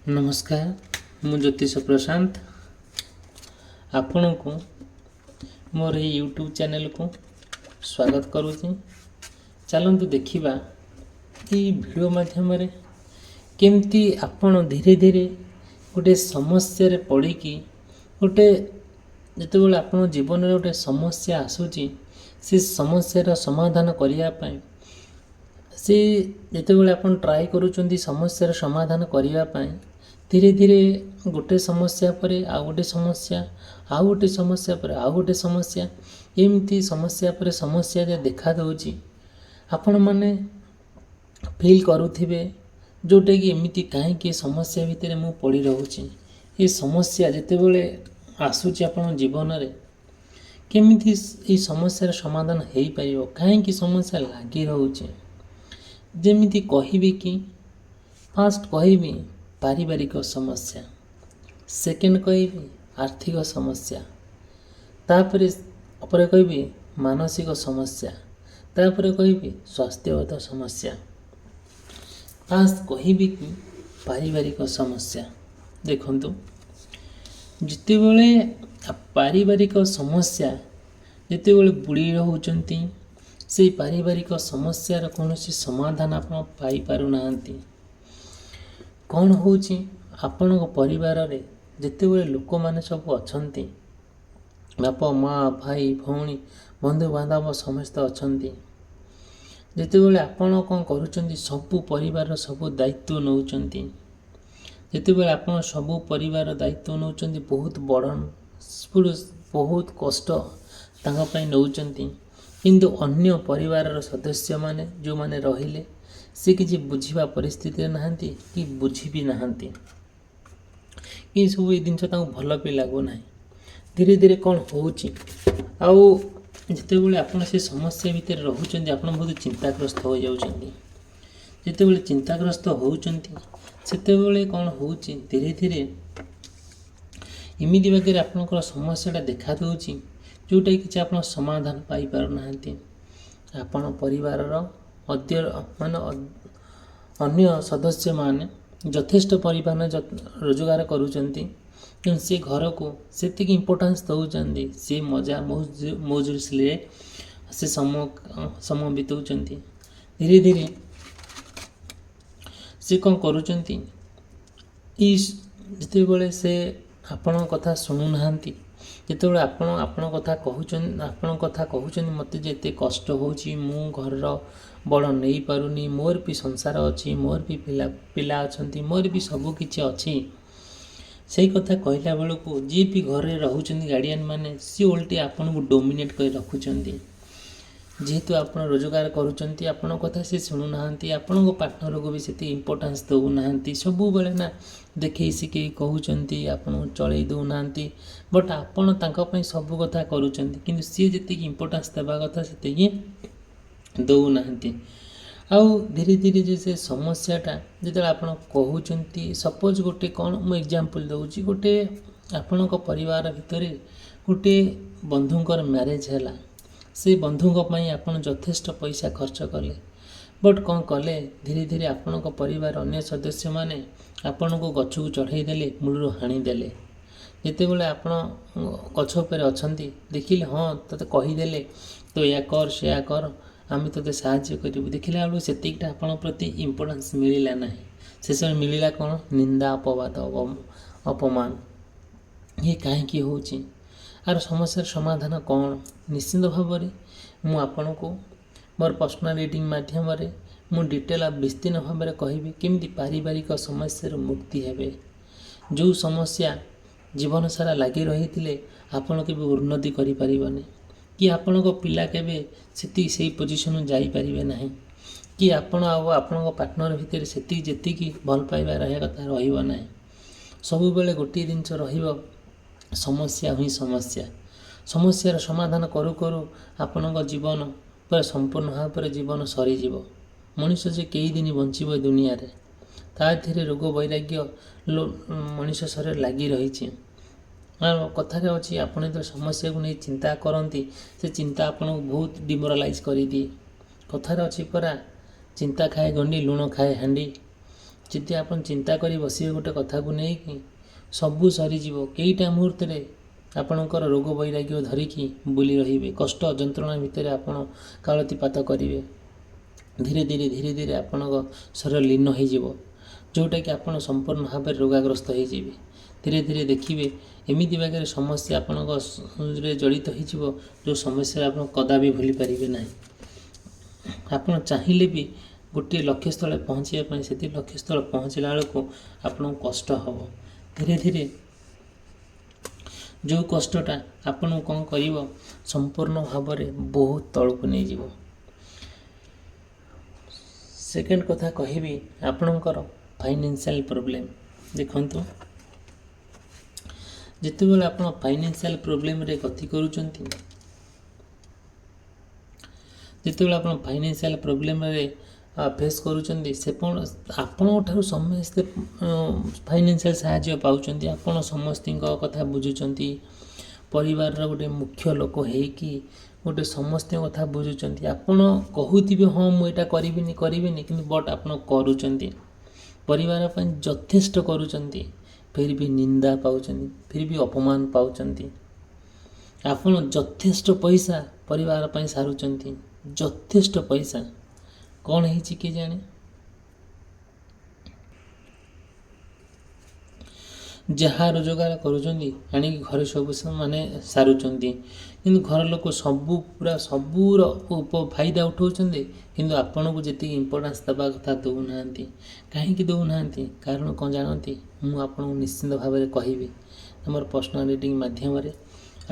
नमस्कार मु ज्योतिष प्रशांत आपण को मोर यूट्यूब चैनल को स्वागत करुँच। चलतु देखा ये वीडियो माध्यम केमती आपण धीरे धीरे गोटे समस्या रे पड़ी गोटे जिते आप जीवन में गोटे समस्या आसूची से समस्यार समाधान करने से जिते आप ट्राए करुँच समस्यार समाधान करने धीरे धीरे गोटे समस्या पर आउ गोटे समस्या आउ गोटे समस्या पर आउ गोटे समस्या एमती समस्या पर समस्या देखा दूची आपण मैंने फील करुवे जोटा कि एमती कहीं समस्या भितर मु पड़ी रोचे ये समस्या जिते बड़े आसूची आपण जीवन में केमिति ये समस्यार समाधान हो पार कहीं समस्या लगी रोचे जमीती कहि कि फास्ट कहि पारिवारिक समस्या सेकेंड कहि आर्थिक समस्या तापर कहि मानसिक समस्या तापर कहि स्वास्थ्यगत समस्या फास्ट कहि कि पारिवारिक समस्या देखंतु जिते बड़े पारिवारिक समस्या जिते बड़े बुड़ी रहउचंती से पारिवारिक समस्यार कौन समाधान आप पाई पारु नाहंती। कौन होची आपण परिवार रे जिते बड़े लोक माने सब अछंती बाप माँ भाई भौणी बंधु बांधव समस्त अछंती जिते बड़े आपण कौन करूचंती सबु परिवार सबु दायित्व नौचंती जिते बड़े आपण सबु परिवार दायित्व नौचंती बहुत बड़न बहुत कष्ट तांगा पई नौचंती किंतु अन्य परिवार सदस्य माने जो माने रहिले से किसी बुझा परिस्थिति नहांती कि बुझी भी नहांती कि सब ये जिनस भल भी लगुना धीरे धीरे कौन होची आउ जिते बड़े आप से समस्या भितर रोचंती आप बहुत चिंताग्रस्त हो जाउछंती जिते बड़े चिंताग्रस्त होउछंती सेते बड़े कौन होची धीरे धीरे इमिति बागे आपनकर समस्याटा देखा दउची जोटा कि आप समाधान पाई पार नाहंती आपण परिवार माने अन्य सदस्य माने यथेष्ट परिमाण रोजगार करुचंती कि से घर को सेति इम्पोर्टेंस दउचंती से मजा मौज से समय बिताउचंती धीरे धीरे से कौन करुचंती जिते बड़े से आपण कथा शुणु नाहंती जिते बड़े आपण कथा कहउचंती मते जे एते कष्ट होची मु घर बड़ नहीं पारुनी मोर भी संसार अच्छी मोर भी पिला अच्छी मोर भी सबू किछि अच्छी से कथा कहला बेलू को जी भी घर रोचंती गार्डियन माने सी ओल्टी आपन को डोमिनेट कर रखुचंती जेहेतु आप रोजगार करुचंती आपण कथा से शुणु नाहंती आपण पार्टनर को भी से इम्पोर्टेंस दउ नाहंती सबु बेले ना देखै सिके कहउचंती आपण चलै दउ नाहंती बट आपण तांका पई सबु कथा करुचंती किंतु सी जति इम्पोर्टेंस देबा कथा सेति दउ नाहंती आउ धीरे धीरे जैसे समस्याटा जो आप कहते सपोज गोटे कौन मु एग्जांपल दूची गोटे आपण परिवार भितर गोटे बंधुंकर मैरेज है से बंधुंक पई आपण यथेष्ट पैसा खर्च कले बट कौन कले धीरे धीरे आपण परिवार अन्य सदस्य माने आपण को गछ को चढ़ाई देले मूलरू हाणीदेले जिते बड़े आपण गछ पर अच्छी देखिले हाँ तोते कहीदेले तो या कर से कर आम तो साहाଯ୍य करूँ देखला बेलू सेतिकटा आपण प्रति इम्पोर्टेंस मिलला ना शेष में मिलला कौन निंदा अपवाद अपमान ये कहीं होची आर समस्या समाधान कौन निश्चित भाव में आपण को मोर पर्सनल रीडिंग माध्यम मु डिटेल विस्तीर्ण भाव में कहि केमिति पारिवारिक समस्या मुक्ति हेबे जो समस्या जीवन सारा लगी रही आपण के उन्नति करि परिबने कि आपण पिला केबे से पोजिशन जाई परिबे नाही कि आपण आपण पार्टनर भितर सेति जेतिकी भल पाइबा रहा कथा रहिबो नाही सबु बेले गोटे जिनस रहिबो समस्या हुई समस्यार समाधान करू करू आपण जीवन पूरा संपूर्ण भाव पर जीवन सरीजीव मनुष्य जे कई दिन बंचीब दुनिया रे ताधीरे रोग वैराग्य मनुष्य शरीर लगी रही कथार अच्छी आपड़ जो समस्या को नहीं चिंता करती से चिंता आपन को बहुत डिमोरालाइज कर दिए कथार अच्छी परा चिंता खाए गंडी लुण खाए हांडी ଯଦି ଆପଣ ଚିନ୍ତା କରି ବସିବେ ଗୋଟେ କଥାକୁ ନେଇକି ସବୁ ସରିଯିବ। କେଇଟା ମୁହୂର୍ତ୍ତରେ ଆପଣଙ୍କର ରୋଗ ବୈରାଗ୍ୟ ଧରିକି ବୁଲି ରହିବେ। କଷ୍ଟ ଯନ୍ତ୍ରଣା ଭିତରେ ଆପଣ କାଳତିପାତ କରିବେ। ଧୀରେ ଧୀରେ ଆପଣଙ୍କ ଶରୀର ଲୀନ ହୋଇଯିବ, ଯେଉଁଟାକି ଆପଣ ସମ୍ପୂର୍ଣ୍ଣ ଭାବରେ ରୋଗାଗ୍ରସ୍ତ ହୋଇଯିବେ। ଧୀରେ ଧୀରେ ଦେଖିବେ ଏମିତି ବାଗରେ ସମସ୍ୟା ଆପଣଙ୍କରେ ଜଡ଼ିତ ହୋଇଯିବ, ଯେଉଁ ସମସ୍ୟାରେ ଆପଣ କଦାପି ଭୁଲି ପାରିବେ ନାହିଁ। ଆପଣ ଚାହିଁଲେ ବି ଗୋଟିଏ ଲକ୍ଷ୍ୟସ୍ଥଳରେ ପହଞ୍ଚିବା ପାଇଁ ସେତିକି ଲକ୍ଷ୍ୟସ୍ଥଳ ପହଞ୍ଚିଲା ବେଳକୁ ଆପଣଙ୍କୁ କଷ୍ଟ ହେବ। ଧୀରେ ଧୀରେ ଯେଉଁ କଷ୍ଟଟା ଆପଣଙ୍କୁ କ'ଣ କରିବ, ସମ୍ପୂର୍ଣ୍ଣ ଭାବରେ ବହୁତ ତଳକୁ ନେଇଯିବ। ସେକେଣ୍ଡ କଥା କହିବି ଆପଣଙ୍କର ଫାଇନାନ୍ସିଆଲ ପ୍ରୋବ୍ଲେମ୍। ଦେଖନ୍ତୁ, ଯେତେବେଳେ ଆପଣ ଫାଇନାନ୍ସିଆଲ ପ୍ରୋବ୍ଲେମରେ ଗତି କରୁଛନ୍ତି, ଯେତେବେଳେ ଆପଣ ଫାଇନାନ୍ସିଆଲ ପ୍ରୋବ୍ଲେମରେ ଫେସ୍ କରୁଛନ୍ତି, ଆପଣଙ୍କ ଠାରୁ ସମସ୍ତେ ଫାଇନାନ୍ସିଆଲ ସାହାଯ୍ୟ ପାଉଛନ୍ତି। ଆପଣ ସମସ୍ତଙ୍କ କଥା ବୁଝୁଛନ୍ତି। ପରିବାରର ଗୋଟେ ମୁଖ୍ୟ ଲୋକ ହେଇକି ଗୋଟେ ସମସ୍ତଙ୍କ କଥା ବୁଝୁଛନ୍ତି। ଆପଣ କହୁଥିବେ ହଁ ମୁଁ ଏଇଟା କରିବିନି, କିନ୍ତୁ ବଟ୍ ଆପଣ କରୁଛନ୍ତି। ପରିବାର ପାଇଁ ଯଥେଷ୍ଟ କରୁଛନ୍ତି, ଫିର୍ ବି ନିନ୍ଦା ପାଉଛନ୍ତି, ଫିର୍ ବି ଅପମାନ ପାଉଛନ୍ତି। ଆପଣ ଯଥେଷ୍ଟ ପଇସା ପରିବାର ପାଇଁ ସାରୁଛନ୍ତି, ଯଥେଷ୍ଟ ପଇସା। କ'ଣ ହେଇଛି କେଜାଣି? ଯାହା ରୋଜଗାର କରୁଛନ୍ତି ଆଣିକି ଘରେ ସବୁ ସାରୁଛନ୍ତି, କିନ୍ତୁ ଘର ଲୋକ ସବୁର ଫାଇଦା ଉଠାଉଛନ୍ତି, କିନ୍ତୁ ଆପଣଙ୍କୁ ଯେତିକି ଇମ୍ପୋର୍ଟାନ୍ସ ଦେବା କଥା ଦେଉନାହାନ୍ତି। କାହିଁକି ଦେଉନାହାନ୍ତି? କାରଣ କ'ଣ ଜାଣନ୍ତି? ମୁଁ ଆପଣଙ୍କୁ ନିଶ୍ଚିନ୍ତ ଭାବରେ କହିବି ଆମର ପର୍ସନାଲ ରିଡ଼ିଂ ମାଧ୍ୟମରେ।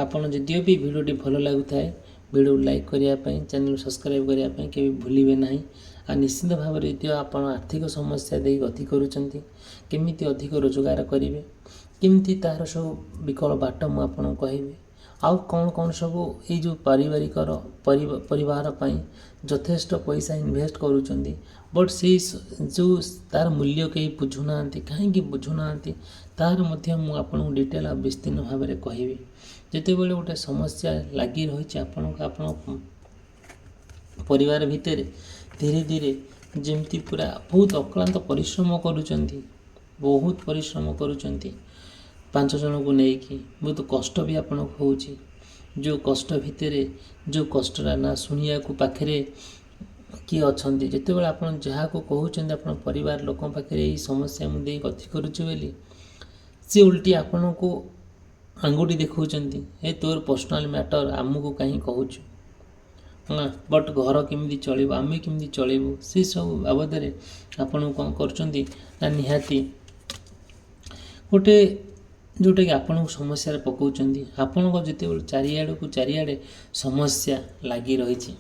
ଆପଣ ଯଦିଓ ବି ଭିଡ଼ିଓଟି ଭଲ ଲାଗୁଥାଏ, ଭିଡ଼ିଓ ଲାଇକ୍ କରିବା ପାଇଁ, ଚ୍ୟାନେଲ୍ ସବସ୍କ୍ରାଇବ୍ କରିବା ପାଇଁ କେବେ ଭୁଲିବେ ନାହିଁ। ଆଉ ନିଶ୍ଚିନ୍ତ ଭାବରେ ଯଦି ଆପଣ ଆର୍ଥିକ ସମସ୍ୟା ଦେଇ ଗତି କରୁଛନ୍ତି, କେମିତି ଅଧିକ ରୋଜଗାର କରିବେ, କେମିତି ତାହାର ସବୁ ବିକଳ ବାଟ ମୁଁ ଆପଣଙ୍କୁ କହିବି। ଆଉ କ'ଣ ସବୁ ଏଇ ଯେଉଁ ପରିବାର ପାଇଁ ଯଥେଷ୍ଟ ପଇସା ଇନଭେଷ୍ଟ କରୁଛନ୍ତି, ବଟ୍ ସେଇ ଯେଉଁ ତାର ମୂଲ୍ୟ କେହି ବୁଝୁନାହାନ୍ତି। କାହିଁକି ବୁଝୁନାହାନ୍ତି ତାହାର ମଧ୍ୟ ମୁଁ ଆପଣଙ୍କୁ ଡିଟେଲ୍ ଆଉ ବିସ୍ତୀର୍ଣ୍ଣ ଭାବରେ କହିବି। ଯେତେବେଳେ ଗୋଟେ ସମସ୍ୟା ଲାଗି ରହିଛି ଆପଣଙ୍କ ପରିବାର ଭିତରେ, ଧୀରେ ଧୀରେ ଯେମିତି ପୁରା ବହୁତ ଅକ୍ଳାନ୍ତ ପରିଶ୍ରମ କରୁଛନ୍ତି, ବହୁତ ପରିଶ୍ରମ କରୁଛନ୍ତି 5 ଜଣଙ୍କୁ ନେଇକି, ବହୁତ କଷ୍ଟ ବି ଆପଣଙ୍କୁ ହେଉଛି। ଯେଉଁ କଷ୍ଟ ଭିତରେ ଯେଉଁ କଷ୍ଟଟା ନା ଶୁଣିବାକୁ ପାଖରେ କିଏ ଅଛନ୍ତି। ଯେତେବେଳେ ଆପଣ ଯାହାକୁ କହୁଛନ୍ତି ଆପଣ ପରିବାର ଲୋକଙ୍କ ପାଖରେ ଏଇ ସମସ୍ୟା ମୁଁ ଦେଇ ଗତି କରୁଛି ବୋଲି, ସେ ଓଲଟି ଆପଣଙ୍କୁ ଆଙ୍ଗୁଠି ଦେଖାଉଛନ୍ତି, ତୋର ପର୍ସନାଲ ମ୍ୟାଟର, ଆମକୁ କାହିଁ କହୁଛୁ। ବଟ୍ ଘର କେମିତି ଚଳିବ, ଆମେ କେମିତି ଚଳିବୁ, ସେସବୁ ବାବଦରେ ଆପଣଙ୍କୁ କ'ଣ କରୁଛନ୍ତି ନା ନିହାତି ଗୋଟେ ଯେଉଁଟାକି ଆପଣଙ୍କୁ ସମସ୍ୟାରେ ପକାଉଛନ୍ତି। ଆପଣଙ୍କ ଯେତେବେଳେ ଚାରିଆଡ଼େ ସମସ୍ୟା ଲାଗି ରହିଛି,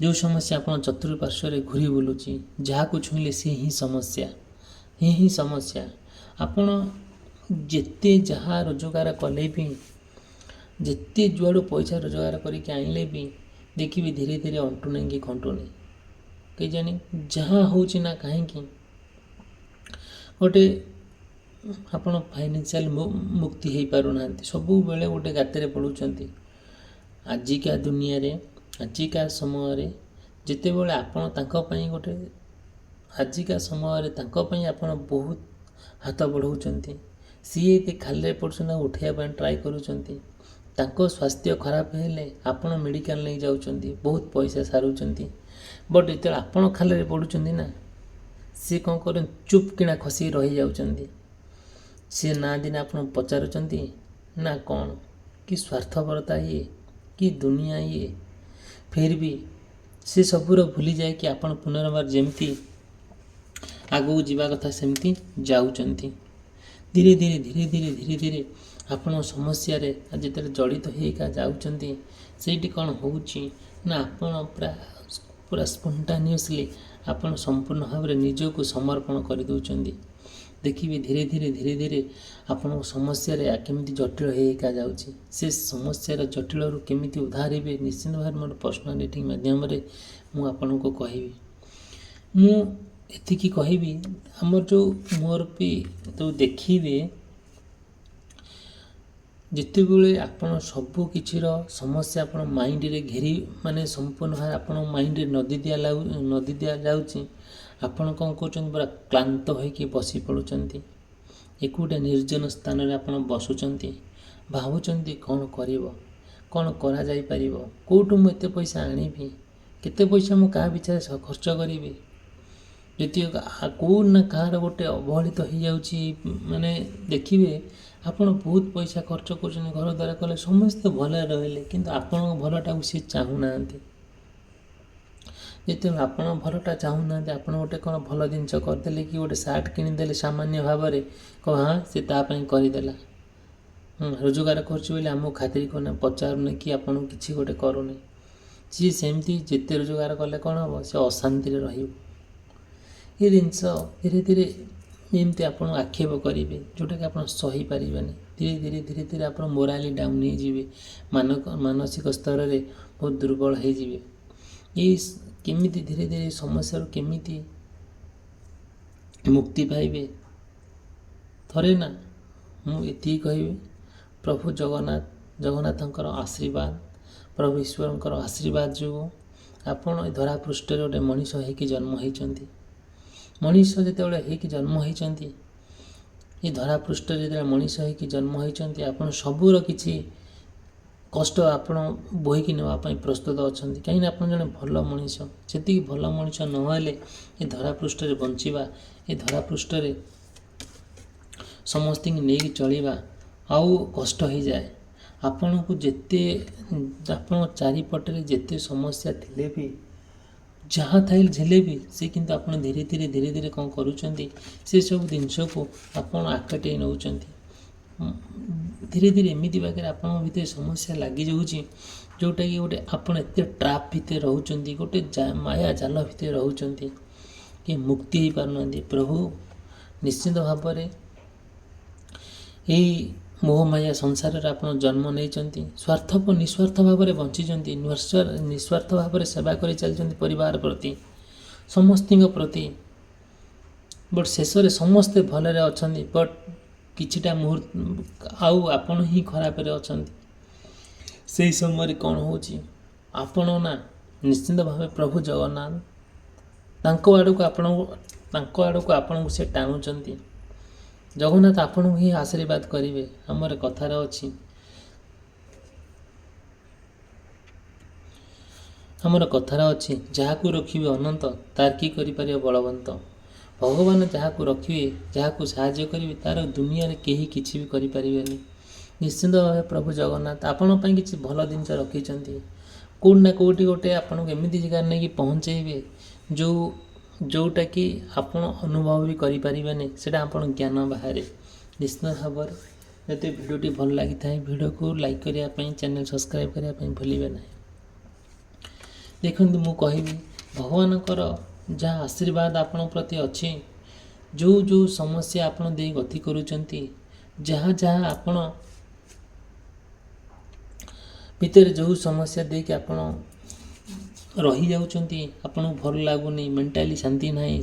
ଯେଉଁ ସମସ୍ୟା ଆପଣ ଚତୁଃପାର୍ଶ୍ୱରେ ଘୁରି ବୁଲୁଛି, ଯାହାକୁ ଛୁଇଁଲେ ସେ ହିଁ ସମସ୍ୟା। ଆପଣ ଯେତେ ଯାହା ରୋଜଗାର କଲେ ବି, ଯେତେ ଯୁଆଡ଼ୁ ପଇସା ରୋଜଗାର କରିକି ଆଣିଲେ ବି, ଦେଖିବି ଧୀରେ ଧୀରେ ଅଣ୍ଟୁନି କି ଖଣ୍ଟୁନି। କେଜାଣି ଯାହା ହେଉଛି ନା କାହିଁକି ଗୋଟେ ଆପଣ ଫାଇନାନ୍ସିଆଲ ମୁକ୍ତି ହେଇପାରୁନାହାନ୍ତି। ସବୁବେଳେ ଗୋଟେ ଗାତରେ ପଡ଼ୁଛନ୍ତି। ଆଜିକା ଦୁନିଆରେ, ଆଜିକା ସମୟରେ ଯେତେବେଳେ ଆପଣ ତାଙ୍କ ପାଇଁ ଆପଣ ବହୁତ ହାତ ବଢ଼ାଉଛନ୍ତି, ସିଏ ଏତେ ଖାଲିରେ ପଡ଼ୁଛନ୍ତି, ତାଙ୍କୁ ଉଠାଇବା ପାଇଁ ଟ୍ରାଏ କରୁଛନ୍ତି। ତାଙ୍କ ସ୍ୱାସ୍ଥ୍ୟ ଖରାପ ହେଲେ ଆପଣ ମେଡ଼ିକାଲ ନେଇ ଯାଉଛନ୍ତି, ବହୁତ ପଇସା ସାରୁଛନ୍ତି। ବଟ୍ ଯେତେବେଳେ ଆପଣ ଖାଲିରେ ପଡ଼ୁଛନ୍ତି ନା, ସିଏ କ'ଣ କରୁଛନ୍ତି, ଚୁପ୍ କିଣା ଖସିକି ରହିଯାଉଛନ୍ତି। ସିଏ ନା ଦିନ ଆପଣ ପଚାରୁଛନ୍ତି ନା କ'ଣ? କି ସ୍ୱାର୍ଥପରତା ଇଏ, କି ଦୁନିଆ ଇଏ। ଫିର୍ ବି ସେ ସବୁର ଭୁଲି ଯାଇକି ଆପଣ ପୁନର୍ବାର ଯେମିତି ଆଗକୁ ଯିବା କଥା ସେମିତି ଯାଉଛନ୍ତି। ଧୀରେ ଧୀରେ ଆପଣ ସମସ୍ୟାରେ ଯେତେବେଳେ ଜଡ଼ିତ ହେଇକା ଯାଉଛନ୍ତି, ସେଇଠି କ'ଣ ହେଉଛି ନା ଆପଣ ପୁରା ସ୍ପଣ୍ଟାନିୟସଲି ଆପଣ ସମ୍ପୂର୍ଣ୍ଣ ଭାବରେ ନିଜକୁ ସମର୍ପଣ କରିଦେଉଛନ୍ତି। ଦେଖିବେ ଧୀରେ ଧୀରେ ଆପଣଙ୍କ ସମସ୍ୟାରେ କେମିତି ଜଟିଳ ହେଇକା ଯାଉଛି। ସେ ସମସ୍ୟାର ଜଟିଳରୁ କେମିତି ଉଦ୍ଧାର ହେବେ, ନିଶ୍ଚିନ୍ତ ଭାବରେ ମୋର ପର୍ସନାଲ ରିଡ଼ିଂ ମାଧ୍ୟମରେ ମୁଁ ଆପଣଙ୍କୁ କହିବି। ମୁଁ ଏତିକି କହିବି, ଆମର ମୋର ବି ଦେଖିବେ, ଯେତେବେଳେ ଆପଣ ସବୁ କିଛିର ସମସ୍ୟା ଆପଣ ମାଇଣ୍ଡରେ ସମ୍ପୂର୍ଣ୍ଣ ଭାବରେ ଆପଣ ମାଇଣ୍ଡରେ ନଦୀ ଦିଆଯାଉଛି, ଆପଣ କ'ଣ କରୁଛନ୍ତି, ପୁରା କ୍ଳାନ୍ତ ହୋଇକି ବସି ପଡ଼ୁଛନ୍ତି। ଏକୁଟିଆ ନିର୍ଜନ ସ୍ଥାନରେ ଆପଣ ବସୁଛନ୍ତି, ଭାବୁଛନ୍ତି କ'ଣ କରିବ, କ'ଣ କରାଯାଇପାରିବ, କେଉଁଠୁ ମୁଁ ଏତେ ପଇସା ଆଣିବି, କେତେ ପଇସା ମୁଁ କାହା ପିଛାରେ ଖର୍ଚ୍ଚ କରିବି। ଯଦି କେଉଁ ନା କାହାର ଗୋଟେ ଅବହେଳିତ ହୋଇଯାଉଛି, ମାନେ ଦେଖିବେ ଆପଣ ବହୁତ ପଇସା ଖର୍ଚ୍ଚ କରୁଛନ୍ତି, ଘର ଦ୍ୱାରା କଲେ, ସମସ୍ତେ ଭଲରେ ରହିଲେ, କିନ୍ତୁ ଆପଣଙ୍କ ଭଲଟାକୁ ସେ ଚାହୁଁନାହାନ୍ତି। ଯେତେବେଳେ ଆପଣ ଭଲଟା ଚାହୁଁନାହାନ୍ତି, ଆପଣ ଗୋଟେ କ'ଣ ଭଲ ଜିନିଷ କରିଦେଲେ କି ଗୋଟେ ସାର୍ଟ କିଣିଦେଲେ ସାମାନ୍ୟ ଭାବରେ, ହଁ ସେ ତା ପାଇଁ କରିଦେଲା, ରୋଜଗାର କରୁଛି ବୋଲି ଆମକୁ ଖାତିର କରୁନି, ପଚାରୁନି କି ଆପଣଙ୍କୁ କିଛି ଗୋଟେ କରୁନି। ସିଏ ସେମିତି ଯେତେ ରୋଜଗାର କଲେ କ'ଣ ହେବ, ସେ ଅଶାନ୍ତିରେ ରହିବ। ଏ ଜିନିଷ ଧୀରେ ଧୀରେ ଏମିତି ଆପଣ ଆକ୍ଷେପ କରିବେ, ଯେଉଁଟାକି ଆପଣ ସହିପାରିବେନି। ଧୀରେ ଧୀରେ ଆପଣ ମୋରାଲି ଡାଉନ୍ ହେଇଯିବେ, ମାନସିକ ସ୍ତରରେ ବହୁତ ଦୁର୍ବଳ ହେଇଯିବେ। ଏଇ କେମିତି ଧୀରେ ଧୀରେ ସମସ୍ୟାରୁ କେମିତି ମୁକ୍ତି ପାଇବେ? ଥରେ ନା ମୁଁ ଏତିକି କହିବି, ପ୍ରଭୁ ଜଗନ୍ନାଥଙ୍କର ଆଶୀର୍ବାଦ, ପ୍ରଭୁ ଈଶ୍ୱରଙ୍କର ଆଶୀର୍ବାଦ ଯୋଗୁଁ ଆପଣ ଏ ଧରାପୃଷ୍ଠରେ ଗୋଟେ ମଣିଷ ହେଇକି ଜନ୍ମ ହେଇଛନ୍ତି। ମଣିଷ ଯେତେବେଳେ ହେଇକି ଜନ୍ମ ହେଇଛନ୍ତି, ଏ ଧରାପୃଷ୍ଠରେ ଯେତେବେଳେ ମଣିଷ ହେଇକି ଜନ୍ମ ହେଇଛନ୍ତି, ଆପଣ ସବୁର କିଛି କଷ୍ଟ ଆପଣ ବୋହିକି ନେବା ପାଇଁ ପ୍ରସ୍ତୁତ ଅଛନ୍ତି। କାହିଁକିନା ଆପଣ ଜଣେ ଭଲ ମଣିଷ। ସେତିକି ଭଲ ମଣିଷ ନହେଲେ ଏ ଧରାପୃଷ୍ଠରେ ବଞ୍ଚିବା, ଏ ଧରାପୃଷ୍ଠରେ ସମସ୍ତଙ୍କୁ ନେଇକି ଚଳିବା ଆଉ କଷ୍ଟ ହେଇଯାଏ। ଆପଣଙ୍କୁ ଯେତେ ଆପଣଙ୍କ ଚାରିପଟରେ ଯେତେ ସମସ୍ୟା ଥିଲେ ବି, ଯାହା ଥିଲେ ବି, ସେ କିନ୍ତୁ ଆପଣ ଧୀରେ ଧୀରେ କ'ଣ କରୁଛନ୍ତି, ସେସବୁ ଜିନିଷକୁ ଆପଣ ଆକଟେଇ ନେଉଛନ୍ତି। ଧୀରେ ଧୀରେ ଏମିତି ବାଗରେ ଆପଣଙ୍କ ଭିତରେ ସମସ୍ୟା ଲାଗିଯାଉଛି, ଯେଉଁଟାକି ଗୋଟେ ଆପଣ ଏତେ ଟ୍ରାପ୍ ଭିତରେ ରହୁଛନ୍ତି, ଗୋଟେ ମାୟା ଜାଲ ଭିତରେ ରହୁଛନ୍ତି, କି ମୁକ୍ତି ହେଇପାରୁନାହାନ୍ତି। ପ୍ରଭୁ ନିଶ୍ଚିନ୍ତ ଭାବରେ ଏଇ ମୋହମାୟା ସଂସାରରେ ଆପଣ ଜନ୍ମ ନେଇଛନ୍ତି, ନିସ୍ୱାର୍ଥ ଭାବରେ ବଞ୍ଚିଛନ୍ତି, ନିସ୍ୱାର୍ଥ ଭାବରେ ସେବା କରି ଚାଲିଛନ୍ତି ପରିବାର ପ୍ରତି, ସମସ୍ତଙ୍କ ପ୍ରତି। ବଟ୍ ଶେଷରେ ସମସ୍ତେ ଭଲରେ ଅଛନ୍ତି, ବଟ୍ କିଛିଟା ମୁହୂର୍ତ୍ତ ଆଉ ଆପଣ ହିଁ ଖରାପରେ ଅଛନ୍ତି। ସେଇ ସମୟରେ କ'ଣ ହେଉଛି, ଆପଣ ନା ନିଶ୍ଚିନ୍ତ ଭାବେ ପ୍ରଭୁ ଜଗନ୍ନାଥ ତାଙ୍କ ଆଡ଼କୁ ଆପଣଙ୍କୁ ସେ ଟାଣୁଛନ୍ତି। ଜଗନ୍ନାଥ ଆପଣଙ୍କୁ ହିଁ ଆଶୀର୍ବାଦ କରିବେ। ଆମର କଥାରେ ଅଛି, ଯାହାକୁ ରଖିବେ ଅନନ୍ତ, ତାର କି କରିପାରିବ ବଳବନ୍ତ। ଭଗବାନ ଯାହାକୁ ରଖିବେ, ଯାହାକୁ ସାହାଯ୍ୟ କରିବେ, ତାର ଦୁନିଆରେ କେହି କିଛି ବି କରିପାରିବେନି। ନିଶ୍ଚିନ୍ତ ଭାବେ ପ୍ରଭୁ ଜଗନ୍ନାଥ ଆପଣଙ୍କ ପାଇଁ କିଛି ଭଲ ଜିନିଷ ରଖିଛନ୍ତି। କେଉଁଠି ନା କେଉଁଠି ଗୋଟେ ଆପଣଙ୍କୁ ଏମିତି ଜାଗାରେ ନେଇକି ପହଞ୍ଚେଇବେ, ଯେଉଁଟାକି ଆପଣ ଅନୁଭବ ବି କରିପାରିବେନି, ସେଇଟା ଆପଣ ଜ୍ଞାନ ବାହାରେ। ନିଶ୍ଚିତ ଭାବରେ ଯଦି ଭିଡ଼ିଓଟି ଭଲ ଲାଗିଥାଏ, ଭିଡ଼ିଓକୁ ଲାଇକ୍ କରିବା ପାଇଁ, ଚ୍ୟାନେଲ୍ ସବସ୍କ୍ରାଇବ୍ କରିବା ପାଇଁ ଭୁଲିବେ ନାହିଁ। ଦେଖନ୍ତୁ, ମୁଁ କହିବି, ଭଗବାନଙ୍କର ଯାହା ଆଶୀର୍ବାଦ ଆପଣଙ୍କ ପ୍ରତି ଅଛି, ଯେଉଁ ସମସ୍ୟା ଆପଣ ଦେଇ ଗତି କରୁଛନ୍ତି, ଯାହା ଆପଣ ଭିତରେ ଯେଉଁ ସମସ୍ୟା ଦେଇକି ଆପଣ ରହିଯାଉଛନ୍ତି, ଆପଣଙ୍କୁ ଭଲ ଲାଗୁନି, ମେଣ୍ଟାଲି ଶାନ୍ତି ନାହିଁ,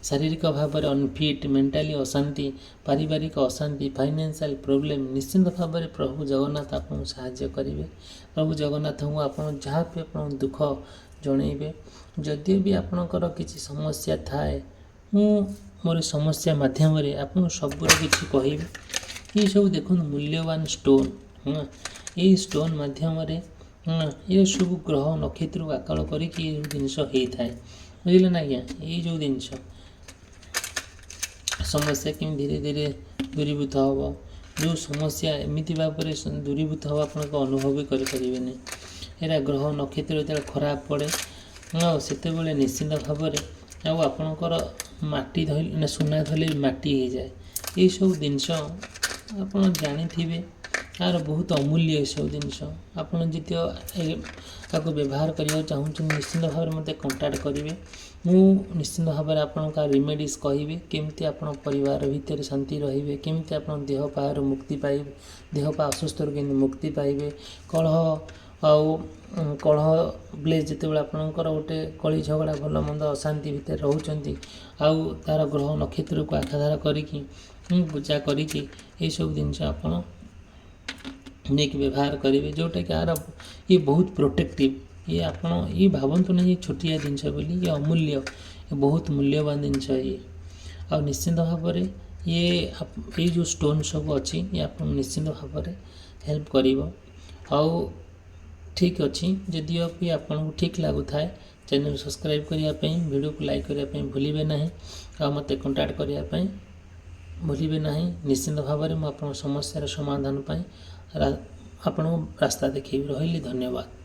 ଶାରୀରିକ ଭାବରେ ଅନଫିଟ୍, ମେଣ୍ଟାଲି ଅଶାନ୍ତି, ପାରିବାରିକ ଅଶାନ୍ତି, ଫାଇନାନ୍ସିଆଲ ପ୍ରୋବ୍ଲେମ୍, ନିଶ୍ଚିନ୍ତ ଭାବରେ ପ୍ରଭୁ ଜଗନ୍ନାଥ ଆପଣଙ୍କୁ ସାହାଯ୍ୟ କରିବେ। ପ୍ରଭୁ ଜଗନ୍ନାଥଙ୍କୁ ଆପଣ ଯାହା ବି ଆପଣଙ୍କ ଦୁଃଖ ଜଣେଇବେ। ଯଦି ବି ଆପଣଙ୍କର କିଛି ସମସ୍ୟା ଥାଏ, ମୁଁ ମୋର ସମସ୍ୟା ମାଧ୍ୟମରେ ଆପଣଙ୍କୁ ସବୁର କିଛି କହିବି। ଏସବୁ ଦେଖନ୍ତୁ ମୂଲ୍ୟବାନ ଷ୍ଟୋନ୍, ଏଇ ଷ୍ଟୋନ୍ ମାଧ୍ୟମରେ ଏ ସବୁ ଗ୍ରହ ନକ୍ଷତ୍ରକୁ ଆକଳ କରିକି ଏ ଜିନିଷ ହେଇଥାଏ, ବୁଝିଲେ ନା ଆଜ୍ଞା। ଏଇ ଯେଉଁ ଜିନିଷ ସମସ୍ୟା କେମିତି ଧୀରେ ଧୀରେ ଦୂରୀଭୂତ ହେବ, ଯେଉଁ ସମସ୍ୟା ଏମିତି ଭାବରେ ଦୂରୀଭୂତ ହେବ ଆପଣଙ୍କ ଅନୁଭବ ବି କରିପାରିବେନି। ଏରା ଗ୍ରହ ନକ୍ଷତ୍ର ଯେତେବେଳେ ଖରାପ ପଡ଼େ, ସେତେବେଳେ ନିଶ୍ଚିନ୍ତ ଭାବରେ ଆଉ ଆପଣଙ୍କର ମାଟି ଧରିଲେ ସୁନା ଧରିଲେ ମାଟି ହେଇଯାଏ। ଏଇସବୁ ଜିନିଷ ଆପଣ ଜାଣିଥିବେ, ତାର ବହୁତ ଅମୂଲ୍ୟ ଏସବୁ ଜିନିଷ। ଆପଣ ଯଦି ତାକୁ ବ୍ୟବହାର କରିବାକୁ ଚାହୁଁଛନ୍ତି, ନିଶ୍ଚିନ୍ତ ଭାବରେ ମୋତେ କଣ୍ଟାକ୍ଟ କରିବେ। ମୁଁ ନିଶ୍ଚିନ୍ତ ଭାବରେ ଆପଣଙ୍କ ରେମେଡ଼ିଜ୍ କହିବି, କେମିତି ଆପଣ ପରିବାର ଭିତରେ ଶାନ୍ତି ରହିବେ, କେମିତି ଆପଣ ଦେହ ପାହାରୁ ମୁକ୍ତି ପାଇବେ, ଦେହ ପା ଅସୁସ୍ଥରୁ କେମିତି ମୁକ୍ତି ପାଇବେ। କଳହ ଯେତେବେଳେ ଆପଣଙ୍କର ଗୋଟେ କଳି ଝଗଡ଼ା ଭଲ ମନ୍ଦ ଅଶାନ୍ତି ଭିତରେ ରହୁଛନ୍ତି, ଆଉ ତାର ଗ୍ରହ ନକ୍ଷତ୍ରକୁ ଆଧାର କରିକି ପୂଜା କରିକି ଏଇସବୁ ଜିନିଷ ଆପଣ ନେଇକି ବ୍ୟବହାର କରିବେ, ଯେଉଁଟାକି ଇଏ ବହୁତ ପ୍ରୋଟେକ୍ଟିଭ୍। ये आपण ये भावतु नहीं ये छोटिया जिनस बोली ये अमूल्य ये बहुत मूल्यवान जिनस ये आ निश्चित भाव में ये जो स्टोन सब अच्छी ये आप निश्चित भाव में हेल्प कर ठीक अच्छी जदि भी आपको ठीक लगुए चैनल सब्सक्राइब करने वीडियो को लाइक करने भूलिए ना आ मत कंटाक्ट करने भूलिए ना निश्चित भाव में मुझे समस्यार समाधान आपको रास्ता देखी रही धन्यवाद।